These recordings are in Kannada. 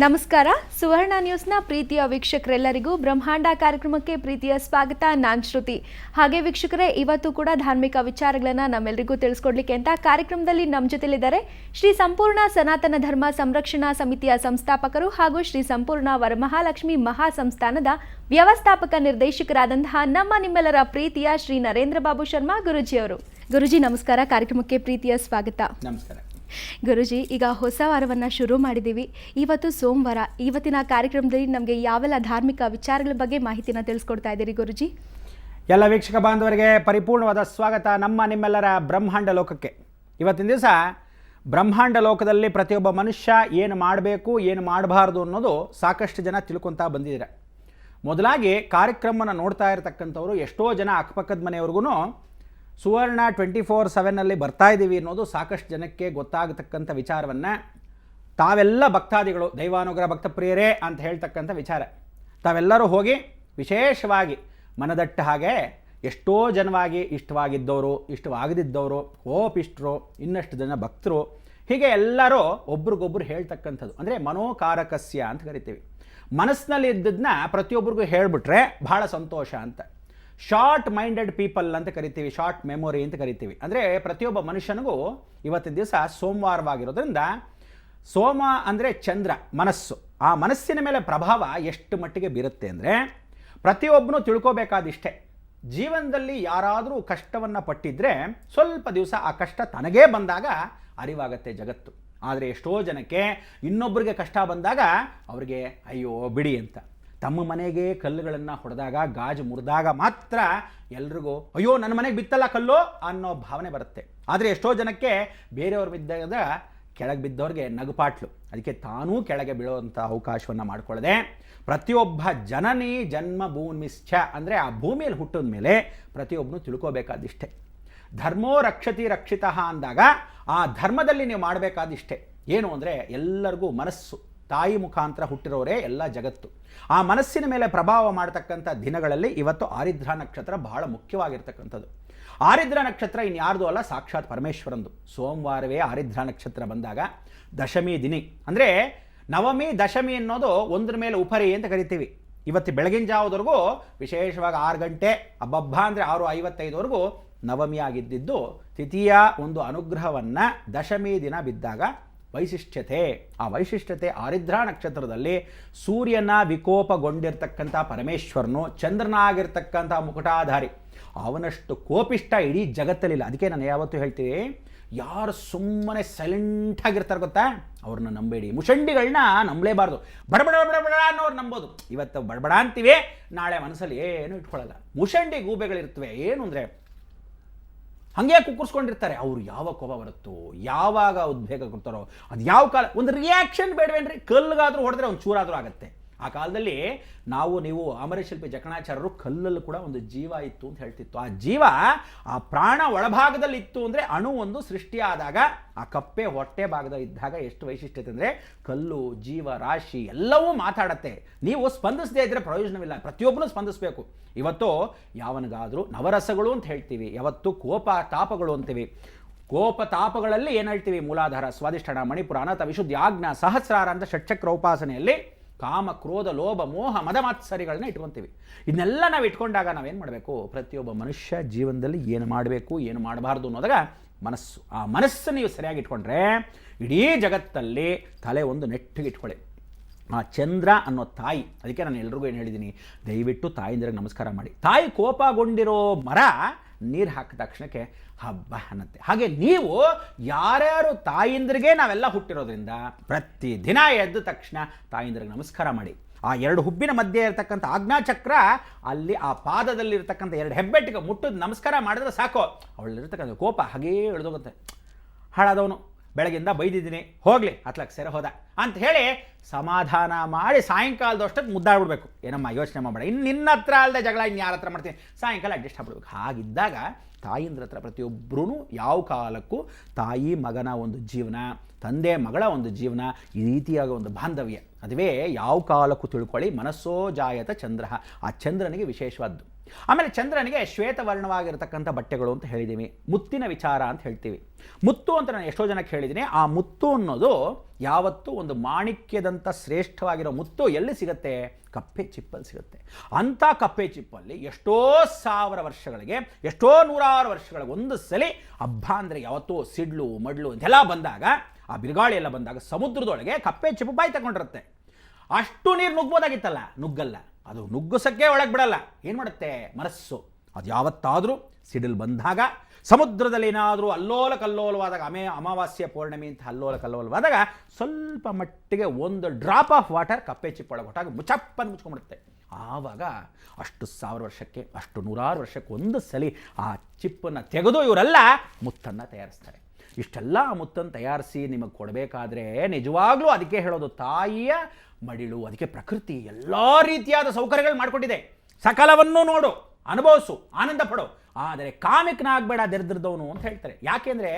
ನಮಸ್ಕಾರ. ಸುವರ್ಣ ನ್ಯೂಸ್ನ ಪ್ರೀತಿಯ ವೀಕ್ಷಕರೆಲ್ಲರಿಗೂ ಬ್ರಹ್ಮಾಂಡ ಕಾರ್ಯಕ್ರಮಕ್ಕೆ ಪ್ರೀತಿಯ ಸ್ವಾಗತ. ನಾನು ಶ್ರುತಿ. ಹಾಗೆ ವೀಕ್ಷಕರೇ, ಇವತ್ತು ಕೂಡ ಧಾರ್ಮಿಕ ವಿಚಾರಗಳನ್ನು ನಮ್ಮೆಲ್ಲರಿಗೂ ತಿಳಿಸ್ಕೊಡ್ಲಿಕ್ಕೆ ಅಂತ ಕಾರ್ಯಕ್ರಮದಲ್ಲಿ ನಮ್ಮ ಜೊತೆಲಿದ್ದಾರೆ ಶ್ರೀ ಸಂಪೂರ್ಣ ಸನಾತನ ಧರ್ಮ ಸಂರಕ್ಷಣಾ ಸಮಿತಿಯ ಸಂಸ್ಥಾಪಕರು ಹಾಗೂ ಶ್ರೀ ಸಂಪೂರ್ಣ ವರಮಹಾಲಕ್ಷ್ಮಿ ಮಹಾಸಂಸ್ಥಾನದ ವ್ಯವಸ್ಥಾಪಕ ನಿರ್ದೇಶಕರಾದಂತಹ ನಿಮ್ಮೆಲ್ಲರ ಪ್ರೀತಿಯ ಶ್ರೀ ನರೇಂದ್ರ ಬಾಬು ಶರ್ಮಾ ಗುರುಜಿಯವರು. ಗುರುಜಿ ನಮಸ್ಕಾರ. ಕಾರ್ಯಕ್ರಮಕ್ಕೆ ಪ್ರೀತಿಯ ಸ್ವಾಗತ. ನಮಸ್ಕಾರ ಗುರುಜಿ. ಈಗ ಹೊಸ ವಾರವನ್ನು ಶುರು ಮಾಡಿದ್ದೀವಿ. ಇವತ್ತು ಸೋಮವಾರ. ಇವತ್ತಿನ ಕಾರ್ಯಕ್ರಮದಲ್ಲಿ ನಮಗೆ ಯಾವೆಲ್ಲ ಧಾರ್ಮಿಕ ವಿಚಾರಗಳ ಬಗ್ಗೆ ಮಾಹಿತಿನ ತಿಳಿಸ್ಕೊಡ್ತಾ ಇದ್ದೀರಿ ಗುರುಜಿ? ಎಲ್ಲ ವೀಕ್ಷಕ ಬಾಂಧವರಿಗೆ ಪರಿಪೂರ್ಣವಾದ ಸ್ವಾಗತ ನಿಮ್ಮೆಲ್ಲರ ಬ್ರಹ್ಮಾಂಡ ಲೋಕಕ್ಕೆ. ಇವತ್ತಿನ ದಿವಸ ಬ್ರಹ್ಮಾಂಡ ಲೋಕದಲ್ಲಿ ಪ್ರತಿಯೊಬ್ಬ ಮನುಷ್ಯ ಏನು ಮಾಡಬೇಕು ಏನು ಮಾಡಬಾರ್ದು ಅನ್ನೋದು ಸಾಕಷ್ಟು ಜನ ತಿಳ್ಕೊತಾ ಬಂದಿದ್ದಾರೆ. ಮೊದಲಾಗಿ ಕಾರ್ಯಕ್ರಮವನ್ನು ನೋಡ್ತಾ ಇರತಕ್ಕಂಥವ್ರು ಎಷ್ಟೋ ಜನ ಅಕ್ಕಪಕ್ಕದ ಮನೆಯವ್ರಿಗೂ ಸುವರ್ಣ 24/7 ಬರ್ತಾ ಇದ್ದೀವಿ ಅನ್ನೋದು ಸಾಕಷ್ಟು ಜನಕ್ಕೆ ಗೊತ್ತಾಗತಕ್ಕಂಥ ವಿಚಾರವನ್ನು ತಾವೆಲ್ಲ ಭಕ್ತಾದಿಗಳು ದೈವಾನುಗ್ರಹ ಭಕ್ತಪ್ರಿಯರೇ ಅಂತ ಹೇಳ್ತಕ್ಕಂಥ ವಿಚಾರ ತಾವೆಲ್ಲರೂ ಹೋಗಿ ವಿಶೇಷವಾಗಿ ಮನದಟ್ಟ ಹಾಗೆ ಎಷ್ಟೋ ಜನವಾಗಿ ಇಷ್ಟವಾಗಿದ್ದವರು, ಇಷ್ಟವಾಗದಿದ್ದವರು, ಕೋಪಿಷ್ಟರು, ಇನ್ನಷ್ಟು ಜನ ಭಕ್ತರು, ಹೀಗೆ ಎಲ್ಲರೂ ಒಬ್ರಿಗೊಬ್ರು ಹೇಳ್ತಕ್ಕಂಥದ್ದು ಅಂದರೆ ಮನೋಕಾರಕಸ್ಯ ಅಂತ ಕರಿತೀವಿ. ಮನಸ್ಸಿನಲ್ಲಿ ಇದ್ದದನ್ನ ಪ್ರತಿಯೊಬ್ಬರಿಗೂ ಹೇಳಿಬಿಟ್ರೆ ಬಹಳ ಸಂತೋಷ ಅಂತ. ಶಾರ್ಟ್ ಮೈಂಡೆಡ್ ಪೀಪಲ್ ಅಂತ ಕರಿತೀವಿ, ಶಾರ್ಟ್ ಮೆಮೊರಿ ಅಂತ ಕರಿತೀವಿ. ಅಂದರೆ ಪ್ರತಿಯೊಬ್ಬ ಮನುಷ್ಯನಿಗೂ ಇವತ್ತಿನ ದಿವಸ ಸೋಮವಾರವಾಗಿರೋದ್ರಿಂದ, ಸೋಮ ಅಂದರೆ ಚಂದ್ರ, ಮನಸ್ಸು. ಆ ಮನಸ್ಸಿನ ಮೇಲೆ ಪ್ರಭಾವ ಎಷ್ಟು ಮಟ್ಟಿಗೆ ಬೀರುತ್ತೆ ಅಂದರೆ ಪ್ರತಿಯೊಬ್ಬನು ತಿಳ್ಕೋಬೇಕಾದಿಷ್ಟೇ. ಜೀವನದಲ್ಲಿ ಯಾರಾದರೂ ಕಷ್ಟವನ್ನು ಪಟ್ಟಿದ್ರೆ ಸ್ವಲ್ಪ ದಿವಸ ಆ ಕಷ್ಟ ತನಗೇ ಬಂದಾಗ ಅರಿವಾಗತ್ತೆ ಜಗತ್ತು. ಆದರೆ ಎಷ್ಟೋ ಜನಕ್ಕೆ ಇನ್ನೊಬ್ಬರಿಗೆ ಕಷ್ಟ ಬಂದಾಗ ಅವರಿಗೆ ಅಯ್ಯೋ ಬಿಡಿ ಅಂತ, ತಮ್ಮ ಮನೆಗೆ ಕಲ್ಲುಗಳನ್ನು ಹೊಡೆದಾಗ, ಗಾಜು ಮುರಿದಾಗ ಮಾತ್ರ ಎಲ್ರಿಗೂ ಅಯ್ಯೋ ನನ್ನ ಮನೆಗೆ ಬಿತ್ತಲ್ಲ ಕಲ್ಲು ಅನ್ನೋ ಭಾವನೆ ಬರುತ್ತೆ. ಆದರೆ ಎಷ್ಟೋ ಜನಕ್ಕೆ ಬೇರೆಯವ್ರು ಬಿದ್ದಾಗ ಕೆಳಗೆ ಬಿದ್ದವ್ರಿಗೆ ನಗುಪಾಟ್ಲು. ಅದಕ್ಕೆ ತಾನೂ ಕೆಳಗೆ ಬೀಳುವಂಥ ಅವಕಾಶವನ್ನು ಮಾಡಿಕೊಳ್ಳದೆ ಪ್ರತಿಯೊಬ್ಬ ಜನನಿ ಜನ್ಮ ಭೂಮಿಶ್ಚ ಅಂದರೆ ಆ ಭೂಮಿಯಲ್ಲಿ ಹುಟ್ಟಿದ ಮೇಲೆ ಪ್ರತಿಯೊಬ್ಬನು ತಿಳ್ಕೋಬೇಕಾದಿಷ್ಟೇ. ಧರ್ಮೋ ರಕ್ಷತಿ ರಕ್ಷಿತಃ ಅಂದಾಗ ಆ ಧರ್ಮದಲ್ಲಿ ನೀವು ಮಾಡಬೇಕಾದಿಷ್ಟೇ. ಏನು ಅಂದರೆ ಎಲ್ಲರಿಗೂ ಮನಸ್ಸು, ತಾಯಿ ಮುಖಾಂತರ ಹುಟ್ಟಿರೋರೇ ಎಲ್ಲ ಜಗತ್ತು. ಆ ಮನಸ್ಸಿನ ಮೇಲೆ ಪ್ರಭಾವ ಮಾಡತಕ್ಕಂಥ ದಿನಗಳಲ್ಲಿ ಇವತ್ತು ಆರಿದ್ರ ನಕ್ಷತ್ರ ಬಹಳ ಮುಖ್ಯವಾಗಿರ್ತಕ್ಕಂಥದ್ದು. ಆರಿದ್ರ ನಕ್ಷತ್ರ ಇನ್ಯಾರ್ದು ಅಲ್ಲ, ಸಾಕ್ಷಾತ್ ಪರಮೇಶ್ವರಂದು. ಸೋಮವಾರವೇ ಆರಿದ್ರ ನಕ್ಷತ್ರ ಬಂದಾಗ ದಶಮಿ ದಿನಿ ಅಂದರೆ ನವಮಿ ದಶಮಿ ಅನ್ನೋದು ಒಂದ್ರ ಮೇಲೆ ಉಪರಿ ಅಂತ ಕರಿತೀವಿ. ಇವತ್ತು ಬೆಳಗಿನ ಜಾವದವರೆಗೂ ವಿಶೇಷವಾಗಿ 6 ಗಂಟೆ ಅಬ್ಬಬ್ಬ ಅಂದರೆ 6:55ವರೆಗೂ ನವಮಿ ಆಗಿದ್ದಿದ್ದು ತಿಥಿಯ ಒಂದು ಅನುಗ್ರಹವನ್ನು ದಶಮಿ ದಿನ ಬಿದ್ದಾಗ ವೈಶಿಷ್ಟ್ಯತೆ. ಆ ವೈಶಿಷ್ಟ್ಯತೆ ಆರಿದ್ರ ನಕ್ಷತ್ರದಲ್ಲಿ ಸೂರ್ಯನ ವಿಕೋಪಗೊಂಡಿರ್ತಕ್ಕಂಥ ಪರಮೇಶ್ವರನು ಚಂದ್ರನಾಗಿರ್ತಕ್ಕಂಥ ಮುಕುಟಾಧಾರಿ, ಅವನಷ್ಟು ಕೋಪಿಷ್ಟ ಇಡೀ ಜಗತ್ತಲ್ಲಿಲ್ಲ. ಅದಕ್ಕೆ ನಾನು ಯಾವತ್ತೂ ಹೇಳ್ತೀವಿ, ಯಾರು ಸುಮ್ಮನೆ ಸೈಲೆಂಟಾಗಿರ್ತಾರೆ ಗೊತ್ತಾ, ಅವ್ರನ್ನ ನಂಬೇಡಿ. ಮುಷಂಡಿಗಳನ್ನ ನಂಬಲೇಬಾರ್ದು. ಬಡಬಡ ಬಡಬಡ ಅನ್ನೋರು ನಂಬೋದು. ಇವತ್ತು ಬಡಬಡ ಅಂತೀವಿ, ನಾಳೆ ಮನಸ್ಸಲ್ಲಿ ಏನು ಇಟ್ಕೊಳ್ಳಲ್ಲ. ಮುಷಂಡಿ ಗೂಬೆಗಳಿರ್ತವೆ. ಏನು ಅಂದರೆ ಹಾಗೆ ಕುಕ್ಕರ್ಸ್ಕೊಂಡಿರ್ತಾರೆ. ಅವರು ಯಾವಾಗ ಕೋಪ ಬರುತ್ತೋ, ಯಾವಾಗ ಉದ್ವೇಗ ಕೊಡ್ತಾರೋ, ಅದು ಯಾವ ಕಾಲ ಒಂದು ರಿಯಾಕ್ಷನ್ ಬೇಡವೇನ್ರಿ? ಕಲ್ಲಿಗಾದರೂ ಹೊಡೆದ್ರೆ ಒಂದು ಚೂರಾದರೂ ಆಗುತ್ತೆ. ಆ ಕಾಲದಲ್ಲಿ ನೀವು ಅಮರಶಿಲ್ಪಿ ಜಕಣಾಚಾರ್ಯರು ಕಲ್ಲಲ್ಲೂ ಕೂಡ ಒಂದು ಜೀವ ಇತ್ತು ಅಂತ ಹೇಳ್ತಿತ್ತು. ಆ ಜೀವ ಆ ಪ್ರಾಣ ಒಳಭಾಗದಲ್ಲಿ ಇತ್ತು ಅಂದರೆ ಅಣು ಒಂದು ಸೃಷ್ಟಿಯಾದಾಗ ಆ ಕಪ್ಪೆ ಹೊಟ್ಟೆ ಭಾಗದಲ್ಲಿ ಇದ್ದಾಗ ಎಷ್ಟು ವೈಶಿಷ್ಟ್ಯತೆ ಅಂದರೆ ಕಲ್ಲು, ಜೀವ ರಾಶಿ ಎಲ್ಲವೂ ಮಾತಾಡತ್ತೆ. ನೀವು ಸ್ಪಂದಿಸದೇ ಇದ್ದರೆ ಪ್ರಯೋಜನವಿಲ್ಲ. ಪ್ರತಿಯೊಬ್ಬರೂ ಸ್ಪಂದಿಸಬೇಕು. ಇವತ್ತು ಯಾವನಿಗಾದರೂ ನವರಸಗಳು ಅಂತ ಹೇಳ್ತೀವಿ, ಯಾವತ್ತು ಕೋಪ ತಾಪಗಳು ಅಂತೀವಿ. ಕೋಪ ತಾಪಗಳಲ್ಲಿ ಏನು ಹೇಳ್ತೀವಿ? ಮೂಲಾಧಾರ, ಸ್ವಾಧಿಷ್ಠಾನ, ಮಣಿಪುರ, ಅನಾಥ, ವಿಶುದ್ಧಿ, ಆಜ್ಞಾ, ಸಹಸ್ರಾರ ಅಂತ ಷಟ್ಚಕ್ರ ಉಪಾಸನೆಯಲ್ಲಿ ಕಾಮ, ಕ್ರೋಧ, ಲೋಭ, ಮೋಹ, ಮದ ಮಾತ್ಸರಿಗಳನ್ನ ಇಟ್ಕೊತೀವಿ. ಇದನ್ನೆಲ್ಲ ನಾವು ಇಟ್ಕೊಂಡಾಗ ನಾವೇನು ಮಾಡಬೇಕು? ಪ್ರತಿಯೊಬ್ಬ ಮನುಷ್ಯ ಜೀವನದಲ್ಲಿ ಏನು ಮಾಡಬೇಕು ಏನು ಮಾಡಬಾರ್ದು ಅನ್ನೋದಾಗ ಮನಸ್ಸು. ಆ ಮನಸ್ಸನ್ನು ನೀವು ಸರಿಯಾಗಿ ಇಟ್ಕೊಂಡ್ರೆ ಇಡೀ ಜಗತ್ತಲ್ಲಿ ತಲೆ ಒಂದು ನೆಟ್ಟಿಗೆ ಇಟ್ಕೊಳ್ಳಿ. ಆ ಚಂದ್ರ ಅನ್ನೋ ತಾಯಿ. ಅದಕ್ಕೆ ನಾನು ಎಲ್ರಿಗೂ ಏನು ಹೇಳಿದ್ದೀನಿ, ದಯವಿಟ್ಟು ತಾಯಿಂದ್ರಿಗೆ ನಮಸ್ಕಾರ ಮಾಡಿ. ತಾಯಿ ಕೋಪಗೊಂಡಿರೋ ಮರ ನೀರು ಹಾಕಿದ ತಕ್ಷಣಕ್ಕೆ ಹಬ್ಬ ಅನ್ನತ್ತೆ. ಹಾಗೆ ನೀವು ಯಾರ್ಯಾರು ತಾಯಿಂದ್ರಿಗೆ ನಾವೆಲ್ಲ ಹುಟ್ಟಿರೋದ್ರಿಂದ ಪ್ರತಿದಿನ ಎದ್ದ ತಕ್ಷಣ ತಾಯಿಂದ್ರಿಗೆ ನಮಸ್ಕಾರ ಮಾಡಿ. ಆ 2 ಹುಬ್ಬಿನ ಮಧ್ಯೆ ಇರತಕ್ಕಂಥ ಆಜ್ಞಾಚಕ್ರ, ಅಲ್ಲಿ ಆ ಪಾದದಲ್ಲಿರ್ತಕ್ಕಂಥ 2 ಹೆಬ್ಬೆಟ್ಟಿಗೆ ಮುಟ್ಟಿದ ನಮಸ್ಕಾರ ಮಾಡಿದ್ರೆ ಸಾಕು, ಅವಳಲ್ಲಿರ್ತಕ್ಕಂಥ ಕೋಪ ಹಾಗೇ ಇಳಿದೋಗುತ್ತೆ. ಹಾಳಾದವನು ಬೆಳಗಿಂದ ಬೈದಿದ್ದೀನಿ, ಹೋಗಲಿ ಹತ್ಲಕ್ಕೆ ಸೆರೆ ಹೋದ ಅಂತ ಹೇಳಿ ಸಮಾಧಾನ ಮಾಡಿ ಸಾಯಂಕಾಲದಷ್ಟಕ್ಕೆ ಮುದ್ದಾಡ್ಬಿಡ್ಬೇಕು. ಏನಮ್ಮ ಯೋಚನೆ ಮಾಡಬೇಡ, ಇನ್ನು ನಿನ್ನ ಹತ್ರ ಅಲ್ಲದೆ ಜಗಳ ಇನ್ನು ಯಾರ ಹತ್ರ ಮಾಡ್ತೀನಿ, ಸಾಯಂಕಾಲ ಅಡ್ಜಸ್ಟ್ ಆಗ್ಬಿಡ್ಬೇಕು. ಹಾಗಿದ್ದಾಗ ತಾಯಿಂದ್ರ ಹತ್ರ ಪ್ರತಿಯೊಬ್ಬರೂ ಯಾವ ಕಾಲಕ್ಕೂ ತಾಯಿ ಮಗನ ಒಂದು ಜೀವನ, ತಂದೆ ಮಗಳ ಒಂದು ಜೀವನ, ಈ ರೀತಿಯಾದ ಒಂದು ಬಾಂಧವ್ಯ, ಅದುವೇ ಯಾವ ಕಾಲಕ್ಕೂ ತಿಳ್ಕೊಳ್ಳಿ. ಮನಸ್ಸೋ ಜಾಯತ ಚಂದ್ರ, ಆ ಚಂದ್ರನಿಗೆ ವಿಶೇಷವಾದ್ದು. ಆಮೇಲೆ ಚಂದ್ರನಿಗೆ ಶ್ವೇತವರ್ಣವಾಗಿರತಕ್ಕಂಥ ಬಟ್ಟೆಗಳು ಅಂತ ಹೇಳಿದ್ದೀವಿ. ಮುತ್ತಿನ ವಿಚಾರ ಅಂತ ಹೇಳ್ತೀವಿ. ಮುತ್ತು ಅಂತ ನಾನು ಎಷ್ಟೋ ಜನಕ್ಕೆ ಹೇಳಿದ್ದೀನಿ. ಆ ಮುತ್ತು ಅನ್ನೋದು ಯಾವತ್ತೂ ಒಂದು ಮಾಣಿಕ್ಯದಂಥ ಶ್ರೇಷ್ಠವಾಗಿರೋ ಮುತ್ತು ಎಲ್ಲಿ ಸಿಗುತ್ತೆ? ಕಪ್ಪೆ ಚಿಪ್ಪಲ್ಲಿ ಸಿಗುತ್ತೆ. ಅಂಥ ಕಪ್ಪೆ ಚಿಪ್ಪಲ್ಲಿ ಎಷ್ಟೋ ಸಾವಿರ ವರ್ಷಗಳಿಗೆ, ಎಷ್ಟೋ ನೂರಾರು ವರ್ಷಗಳಿಗೆ ಒಂದು ಸಲ ಹಬ್ಬ ಅಂದರೆ ಯಾವತ್ತೂ ಸಿಡ್ಲು ಮಡ್ಲು ಇದೆಲ್ಲ ಬಂದಾಗ, ಆ ಬಿರುಗಾಳಿ ಎಲ್ಲ ಬಂದಾಗ ಸಮುದ್ರದೊಳಗೆ ಕಪ್ಪೆ ಚಿಪ್ಪು ಬಾಯಿ ತಗೊಂಡಿರುತ್ತೆ. ಅಷ್ಟು ನೀರು ನುಗ್ಬೋದಾಗಿತ್ತಲ್ಲ, ನುಗ್ಗಲ್ಲ. ಅದು ನುಗ್ಗಿಸೋಕ್ಕೆ ಒಳಗೆ ಬಿಡಲ್ಲ. ಏನು ಮಾಡುತ್ತೆ? ಮನಸ್ಸು ಅದು ಯಾವತ್ತಾದರೂ ಸಿಡಿಲು ಬಂದಾಗ, ಸಮುದ್ರದಲ್ಲಿ ಏನಾದರೂ ಅಲ್ಲೋಲ ಕಲ್ಲೋಲವಾದಾಗ, ಅಮಾವಾಸ್ಯೆ ಪೌರ್ಣಮಿ ಅಂತ ಅಲ್ಲೋಲ ಕಲ್ಲೋಲವಾದಾಗ ಸ್ವಲ್ಪ ಮಟ್ಟಿಗೆ ಒಂದು ಡ್ರಾಪ್ ಆಫ್ ವಾಟರ್ ಕಪ್ಪೆ ಚಿಪ್ಪೊಳಗೆ ಹೊಟ್ಟಾಗ ಮುಚ್ಚಪ್ಪನ್ನು ಮುಚ್ಕೊಂಡ್ಬಿಡುತ್ತೆ. ಆವಾಗ ಅಷ್ಟು ಸಾವಿರ ವರ್ಷಕ್ಕೆ, ಅಷ್ಟು ನೂರಾರು ವರ್ಷಕ್ಕೆ ಒಂದು ಸಲ ಆ ಚಿಪ್ಪನ್ನು ತೆಗೆದು ಇವರೆಲ್ಲ ಮುತ್ತನ್ನು ತಯಾರಿಸ್ತಾರೆ. ಇಷ್ಟೆಲ್ಲ ಮುತ್ತನ್ನು ತಯಾರಿಸಿ ನಿಮಗೆ ಕೊಡಬೇಕಾದ್ರೆ ನಿಜವಾಗ್ಲೂ ಅದಕ್ಕೆ ಹೇಳೋದು ತಾಯಿಯ ಮಡಿಲು. ಅದಕ್ಕೆ ಪ್ರಕೃತಿ ಎಲ್ಲ ರೀತಿಯಾದ ಸೌಕರ್ಯಗಳು ಮಾಡಿಕೊಟ್ಟಿದೆ. ಸಕಲವನ್ನು ನೋಡು, ಅನುಭವಿಸು, ಆನಂದ ಪಡು, ಆದರೆ ಕಾಮಿಕನಾಗಬೇಡ ದರಿದ್ರದವನು ಅಂತ ಹೇಳ್ತಾರೆ. ಯಾಕೆಂದರೆ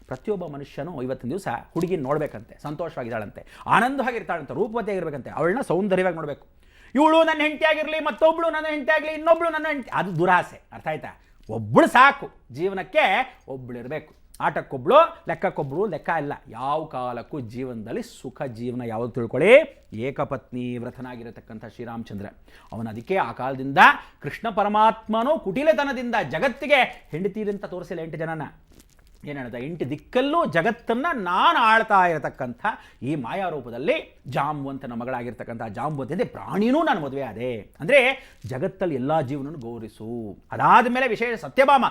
ಪ್ರತಿಯೊಬ್ಬ ಮನುಷ್ಯನು ಇವತ್ತಿನ ದಿವಸ ಹುಡುಗಿನ ನೋಡಬೇಕಂತೆ, ಸಂತೋಷವಾಗಿದ್ದಾಳಂತೆ, ಆನಂದವಾಗಿರ್ತಾಳಂತೆ, ರೂಪವತಿಯಾಗಿರ್ಬೇಕಂತೆ, ಅವಳನ್ನ ಸೌಂದರ್ಯವಾಗಿ ನೋಡಬೇಕು. ಇವಳು ನನ್ನ ಹೆಂಡತಿ ಆಗಿರಲಿ, ಮತ್ತೊಬ್ಬಳು ನನ್ನ ಹೆಂಡತಿ ಆಗಲಿ, ಇನ್ನೊಬ್ಳು ನನ್ನ ಹೆಂಡತಿ, ಅದು ದುರಾಸೆ. ಅರ್ಥ ಆಯ್ತಾ? ಒಬ್ಬಳು ಸಾಕು ಜೀವನಕ್ಕೆ, ಒಬ್ಬಳು ಇರಬೇಕು. ಆಟಕ್ಕೊಬ್ಳು, ಲೆಕ್ಕಕ್ಕೊಬ್ಳು, ಲೆಕ್ಕ ಇಲ್ಲ. ಯಾವ ಕಾಲಕ್ಕೂ ಜೀವನದಲ್ಲಿ ಸುಖ ಜೀವನ ಯಾವುದು ತಿಳ್ಕೊಳ್ಳಿ, ಏಕಪತ್ನಿ ವ್ರತನಾಗಿರತಕ್ಕಂಥ ಶ್ರೀರಾಮಚಂದ್ರ ಅವನು. ಅದಕ್ಕೆ ಆ ಕಾಲದಿಂದ ಕೃಷ್ಣ ಪರಮಾತ್ಮನು ಕುಟಿಲತನದಿಂದ ಜಗತ್ತಿಗೆ ಹೆಂಡತೀರಂತ ತೋರಿಸಿಲ್ಲ 8 ಜನನ. ಏನು ಹೇಳ್ದ? 8 ದಿಕ್ಕಲ್ಲೂ ಜಗತ್ತನ್ನು ನಾನು ಆಳ್ತಾ ಇರತಕ್ಕಂಥ ಈ ಮಾಯಾರೂಪದಲ್ಲಿ ಜಾಂಬವಂತನ ಮಗಳಾಗಿರ್ತಕ್ಕಂಥ ಜಾಂಬವಂತ ಪ್ರಾಣಿನೂ ನಾನು ಮದುವೆ ಆದೆ ಅಂದರೆ ಜಗತ್ತಲ್ಲಿ ಎಲ್ಲ ಜೀವನನ್ನು ಗೌರವಿಸು. ಅದಾದ ಮೇಲೆ ವಿಶೇಷ ಸತ್ಯಭಾಮ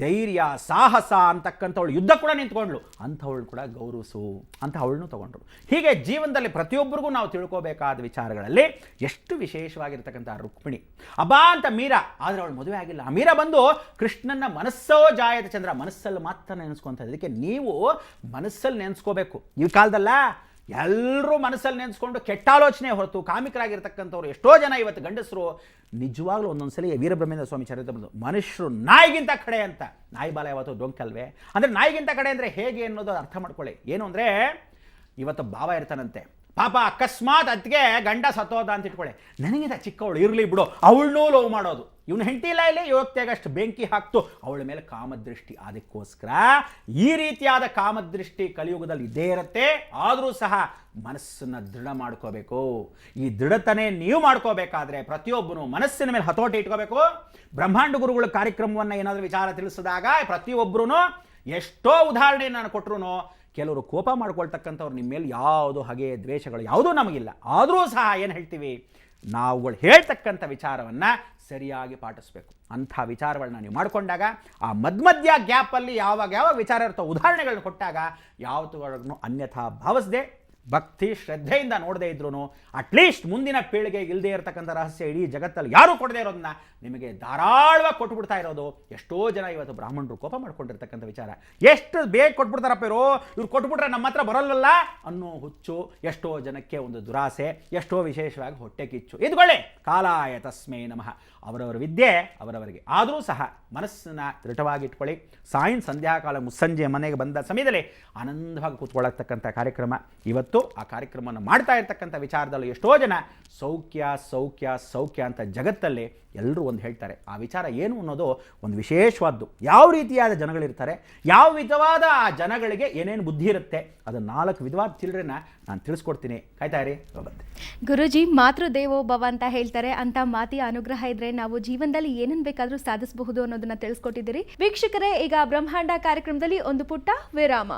ಧೈರ್ಯ ಸಾಹಸ ಅಂತಕ್ಕಂಥವಳು ಯುದ್ಧ ಕೂಡ ನಿಂತ್ಕೊಂಡ್ಳು, ಅಂಥವಳು ಕೂಡ ಗೌರವಿಸು ಅಂತ ಅವಳನ್ನು ತಗೊಂಡ್ರು. ಹೀಗೆ ಜೀವನದಲ್ಲಿ ಪ್ರತಿಯೊಬ್ಬರಿಗೂ ನಾವು ತಿಳ್ಕೋಬೇಕಾದ ವಿಚಾರಗಳಲ್ಲಿ ಎಷ್ಟು ವಿಶೇಷವಾಗಿರ್ತಕ್ಕಂಥ ರುಕ್ಮಿಣಿ ಅಬಾ ಅಂತ ಮೀರಾ, ಆದರೆ ಅವಳು ಮದುವೆ ಆಗಿಲ್ಲ. ಆ ಮೀರಾ ಬಂದು ಕೃಷ್ಣನ ಮನಸ್ಸೋ ಜಾಯದ ಚಂದ್ರ, ಮನಸ್ಸಲ್ಲಿ ಮಾತ್ರ ನೆನೆಸ್ಕೊಂತ. ಅದಕ್ಕೆ ನೀವು ಮನಸ್ಸಲ್ಲಿ ನೆನೆಸ್ಕೋಬೇಕು. ಈ ಕಾಲದಲ್ಲ ಎಲ್ಲರೂ ಮನಸ್ಸಲ್ಲಿ ನೆನೆಸ್ಕೊಂಡು ಕೆಟ್ಟ ಆಲೋಚನೆ ಹೊರತು ಕಾಮಿಕರಾಗಿರ್ತಕ್ಕಂಥವ್ರು ಎಷ್ಟೋ ಜನ ಇವತ್ತು ಗಂಡಸರು ನಿಜವಾಗ್ಲೂ ಒಂದೊಂದ್ಸಲಿ ವೀರಬ್ರಹ್ಮೇಂದ್ರ ಸ್ವಾಮಿ ಚರಿತ್ರೆ ಬಂದು ಮನುಷ್ಯರು ನಾಯಿಗಿಂತ ಕಡೆ ಅಂತ. ನಾಯಿ ಬಾಲ ಯಾವತ್ತು ಡೊಂಕಲ್ವೇ? ಅಂದರೆ ನಾಯಿಗಿಂತ ಕಡೆ ಅಂದರೆ ಹೇಗೆ ಅನ್ನೋದು ಅರ್ಥ ಮಾಡ್ಕೊಳ್ಳಿ. ಏನು ಅಂದರೆ ಇವತ್ತು ಭಾವ ಇರ್ತಾನಂತೆ, ಪಾಪ ಅಕಸ್ಮಾತ್ ಅದಕ್ಕೆ ಗಂಡ ಸತ್ತೋದ ಅಂತ ಇಟ್ಕೊಳ್ಳಿ, ನನಗಿಂತ ಚಿಕ್ಕವಳು ಇರಲಿ ಬಿಡು, ಅವಳನ್ನೂ ಲವ್ ಮಾಡೋದು. ಇವನು ಹೆಂಡತಿ ಇಲ್ಲ ಇಲ್ಲಿ ಯೋಗ್ತೆಗಷ್ಟು ಬೆಂಕಿ ಹಾಕ್ತು ಅವಳ ಮೇಲೆ ಕಾಮದೃಷ್ಟಿ. ಅದಕ್ಕೋಸ್ಕರ ಈ ರೀತಿಯಾದ ಕಾಮದೃಷ್ಟಿ ಕಲಿಯುಗದಲ್ಲಿ ಇದ್ದೇ ಇರುತ್ತೆ. ಆದರೂ ಸಹ ಮನಸ್ಸನ್ನು ದೃಢ ಮಾಡ್ಕೋಬೇಕು. ಈ ದೃಢತನೇ ನೀವು ಮಾಡ್ಕೋಬೇಕಾದ್ರೆ ಪ್ರತಿಯೊಬ್ಬನು ಮನಸ್ಸಿನ ಮೇಲೆ ಹತೋಟಿ ಇಟ್ಕೋಬೇಕು. ಬ್ರಹ್ಮಾಂಡ ಗುರುಗಳ ಕಾರ್ಯಕ್ರಮವನ್ನು ಏನಾದರೂ ವಿಚಾರ ತಿಳಿಸಿದಾಗ ಪ್ರತಿಯೊಬ್ಬರೂ ಎಷ್ಟೋ ಉದಾಹರಣೆ ನಾನು ಕೊಟ್ಟರು ಕೆಲವರು ಕೋಪ ಮಾಡ್ಕೊಳ್ತಕ್ಕಂಥವ್ರು ನಿಮ್ಮ ಮೇಲೆ ಯಾವುದು ಹಾಗೆ ದ್ವೇಷಗಳು ಯಾವುದೂ ನಮಗಿಲ್ಲ. ಆದರೂ ಸಹ ಏನು ಹೇಳ್ತೀವಿ, ನಾವುಗಳು ಹೇಳ್ತಕ್ಕಂಥ ವಿಚಾರವನ್ನು ಸರಿಯಾಗಿ ಪಾಟಿಸಬೇಕು. ಅಂಥ ವಿಚಾರಗಳನ್ನ ನೀವು ಮಾಡಿಕೊಂಡಾಗ ಆ ಮಧ್ಯ ಗ್ಯಾಪಲ್ಲಿ ಯಾವಾಗ ವಿಚಾರ ಇರ್ತೋ ಉದಾಹರಣೆಗಳನ್ನ ಕೊಟ್ಟಾಗ ಯಾವತ್ತುಗಳನ್ನು ಅನ್ಯಥಾ ಭಾವಿಸದೆ ಭಕ್ತಿ ಶ್ರದ್ಧೆಯಿಂದ ನೋಡದೇ ಇದ್ರೂ ಅಟ್ಲೀಸ್ಟ್ ಮುಂದಿನ ಪೀಳಿಗೆಗೆ ಇಲ್ಲದೆ ಇರತಕ್ಕಂಥ ರಹಸ್ಯ ಇಡೀ ಜಗತ್ತಲ್ಲಿ ಯಾರೂ ಕೊಡದೇ ಇರೋದನ್ನ ನಿಮಗೆ ಧಾರಾಳವಾಗಿ ಕೊಟ್ಬಿಡ್ತಾ ಇರೋದು. ಎಷ್ಟೋ ಜನ ಇವತ್ತು ಬ್ರಾಹ್ಮಣರು ಕೋಪ ಮಾಡ್ಕೊಂಡಿರ್ತಕ್ಕಂಥ ವಿಚಾರ, ಎಷ್ಟು ಬೇಗ ಕೊಟ್ಬಿಡ್ತಾರಪ್ಪ ಇವ್ರು ಕೊಟ್ಬಿಟ್ರೆ ನಮ್ಮ ಹತ್ರ ಬರಲ್ವಲ್ಲ ಅನ್ನೋ ಹುಚ್ಚು ಎಷ್ಟೋ ಜನಕ್ಕೆ ಒಂದು ದುರಾಸೆ, ಎಷ್ಟೋ ವಿಶೇಷವಾಗಿ ಹೊಟ್ಟೆ ಕಿಚ್ಚು. ಇದುಗಳೇ ಕಾಲಾಯ ತಸ್ಮೈ ನಮಃ. ಅವರವರ ವಿದ್ಯೆ ಅವರವರಿಗೆ. ಆದರೂ ಸಹ ಮನಸ್ಸನ್ನು ದೃಢವಾಗಿಟ್ಕೊಳ್ಳಿ. ಸಂಧ್ಯಾಕಾಲ ಮುಸ್ಸಂಜೆ ಮನೆಗೆ ಬಂದ ಸಮಯದಲ್ಲಿ ಆನಂದವಾಗಿ ಕೂತ್ಕೊಳ್ಳತಕ್ಕಂಥ ಕಾರ್ಯಕ್ರಮ ಇವತ್ತು. ಆ ಕಾರ್ಯಕ್ರಮವನ್ನು ಮಾಡ್ತಾ ಇರ್ತಕ್ಕಂಥ ವಿಚಾರದಲ್ಲಿ ಎಷ್ಟೋ ಜನ ಸೌಖ್ಯ ಸೌಖ್ಯ ಸೌಖ್ಯ ಅಂತ ಜಗತ್ತಲ್ಲಿ ಎಲ್ಲರೂ ಒಂದು ಹೇಳ್ತಾರೆ. ಆ ವಿಚಾರ ಏನು ಅನ್ನೋದು ಒಂದು ವಿಶೇಷವಾದ್ದು. ಯಾವ ರೀತಿಯಾದ ಜನಗಳಿರ್ತಾರೆ, ಯಾವ ವಿಧವಾದ ಆ ಜನಗಳಿಗೆ ಏನೇನು ಬುದ್ಧಿ ಇರುತ್ತೆ, ಅದು 4 ವಿಧವಾದ ಚಿಲ್ಡ್ರನ್ನ ನಾನು ತಿಳಿಸ್ಕೊಡ್ತೀನಿ. ಕಾಯ್ತಾ ಇರಿ. ಗುರುಜಿ ಮಾತೃದೇವೋ ಭವ ಅಂತ ಹೇಳ್ತಾರೆ. ಅಂತ ಮಾತಿಯ ಅನುಗ್ರಹ ಇದ್ರೆ ನಾವು ಜೀವನದಲ್ಲಿ ಏನನ್ನು ಬೇಕಾದರೂ ಸಾಧಿಸಬಹುದು ಅನ್ನೋದನ್ನ ತಿಳಿಸ್ಕೊಟ್ಟಿದ್ದೀರಿ. ವೀಕ್ಷಕರೇ, ಈಗ ಬ್ರಹ್ಮಾಂಡ ಕಾರ್ಯಕ್ರಮದಲ್ಲಿ ಒಂದು ಪುಟ್ಟ ವಿರಾಮ.